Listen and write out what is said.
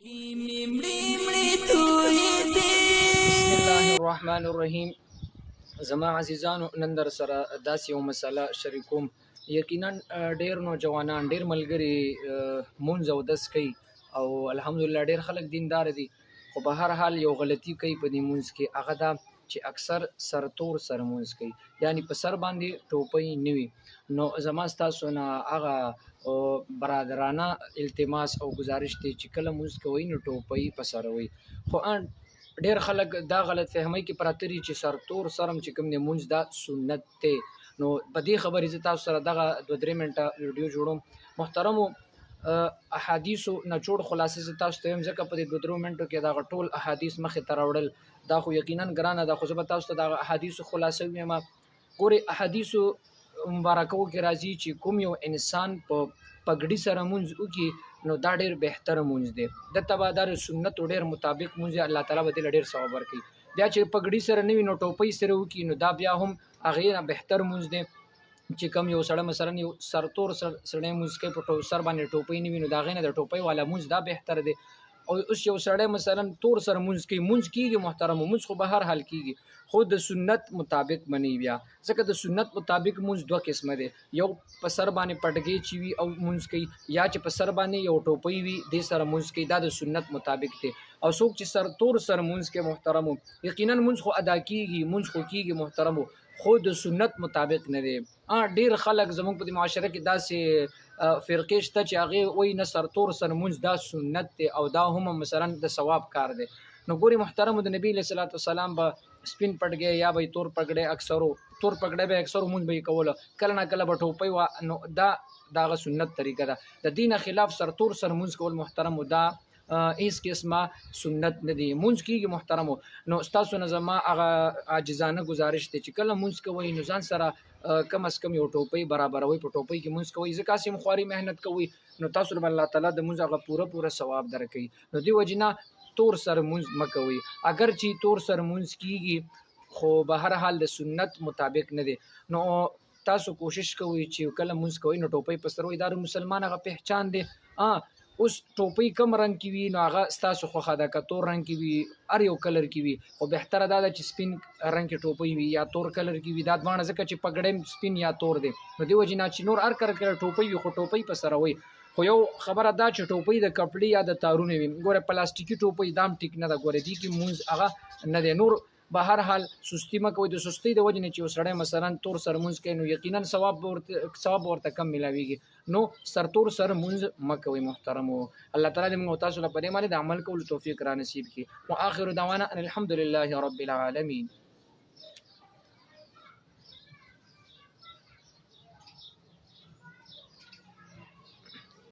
بسم الله الرحمن الرحیم. زما عزیزانو، نن در سره داسې یو مسله شریکوم. یقینا ډیر نوجوانان ډیر ملګري مونځ او دس کوي او الحمدلله ډیر خلک دیندار دي، خو به هر حال یو غلطي کوي په دې مونځ کې. هغه دا چې اکثر سرتور سره مونځ کوي، یعنی په سر باندې ټوپۍ نه وي. نو زما ستاسو نه هغه برادرانه التماس او گزارش دی چې کله مونځ کوئ نو ټوپۍ په سر وي. خو ډیر خلک دا غلط فهمي کې پراته دي چې سرتور سرم چې کوم دی مونځ دا سنت دی. نو په دې خبرې زه تاسو سره دغه 2-3 منټه ویډیو جوړوم. محترمو، احادیثو نچوړ خلاصې زه تاسو ته وایم، ځکه په دې 2-3 منټو کې دغه ټول احادیث مخې ته راوړل دا خو یقینا ګرانه ده، خو زه به تاسو ته دغه احادیثو خلاصه ویم. ګورې، احادیثو مبارکو کې راځي چې کوم یو انسان په پګړی سره مونځ وکړي نو دا ډیر بهتره مونځ دی. دته به دا سنت ډیر مطابق مونځ الله تعالی به دې ډیر ثواب ورکړي. بیا چې پګړی سره نه وي نو ټوپۍ سره وکړي نو دا بیا هم هغې نه بهتر مونځ دی. چې کوم یو سړی مثلا یو سرتور سړی مونځ کوي په سر باندې ټوپۍ نه وي نو د هغې نه د ټوپۍ والا مونځ دا بهتر دی. او اوس یو سړی مثلا تور سره مونځ کوي، مونځ کېږي محترمو، مونځ خو به هر حال کېږي، خو د سنت مطابق منی. بیا ځکه د سنت مطابق مونځ دوه قسمه دی، یو په سر باندې پټګۍ چې وي او مونځ کوي، یا چې په سر باندې یو ټوپۍ وي دې سره مونځ کوي، دا د سنت مطابق دی. او څوک چې سرتور سره مونځ کوي محترمو، یقینا مونځ خو ادا کېږي، مونځ خو کېږي محترمو، خو د سنت مطابق نه دی. ډیر خلک زموږ په معاشره کې داسې فرقې شته چې هغې وایي نه سرتور سره مونځ دا سنت دی او دا هم مثلا د ثواب کار دی. نو ګوري محترمو، د نبی علیه الصلاۃ والسلام به سپین پټګی یا به تور پګړی تور پګړی به اکثرو مونځ به یې کوله، کله نه کله به ټوپۍ وه. نو دا هغه سنت طریقه ده. د دې نه خلاف سرتور سره مونځ کول محترمو دا هیڅ قسمه سنت نه دی. مونځ کېږي محترمو. نو ستاسو نه زما هغه عاجزانه گزارش دی چې کله مونځ کوئ نو ځان سره کم از کم یو ټوپۍ برابروئ، په ټوپۍ کې مونځ کوئ، ځکه هسې خواري محنت کوئ نو تاسو به الله تعالی د مونځ هغه پوره ثواب درکوي. نو دې وجې نه تور سره مونځ مه کوئ. اگر چې تور سره مونځ کېږي خو به هر حال د سنت مطابق نه دی. نو تاسو کوشش کوئ چې کله مونځ کوئ نو ټوپۍ په سر وئ، دا مسلمان هغه پہچان دی. اوس ټوپۍ کم رنګ کې وي نو هغه ستاسو خوښه ده، که تور رنګ کې وي هر یو کلر کې وي، خو بهتره دا ده چې سپین رنګ کې ټوپۍ وي یا تور کلر کې وي، دا دواړه، ځکه چې پګړی سپین یا تور دی. نو دې وجې نه چې نور هر کلر کې ټوپۍ وي خو ټوپۍ په سره وي. خو یو خبره دا چې ټوپۍ د کپړې یا د تارونو وي، ګوره پلاستیکي ټوپۍ دام ټیک نه ده. ګوره دې کې مونځ هغه نه دی. نور به هر حال سستی مه کوئ. د سستۍ د وجې نه چې یو سړی مثلا تور سر مونځ کوي نو یقینا ثواب ورته کم میلاویږي. نو سرتور سر مونځ مه کوئ محترمو. الله تعالی دې موږ تاسو له په دې باندې د عمل کولو توفیق را نصیب کړي. واخر دعوانا ان الحمد لله رب العالمین.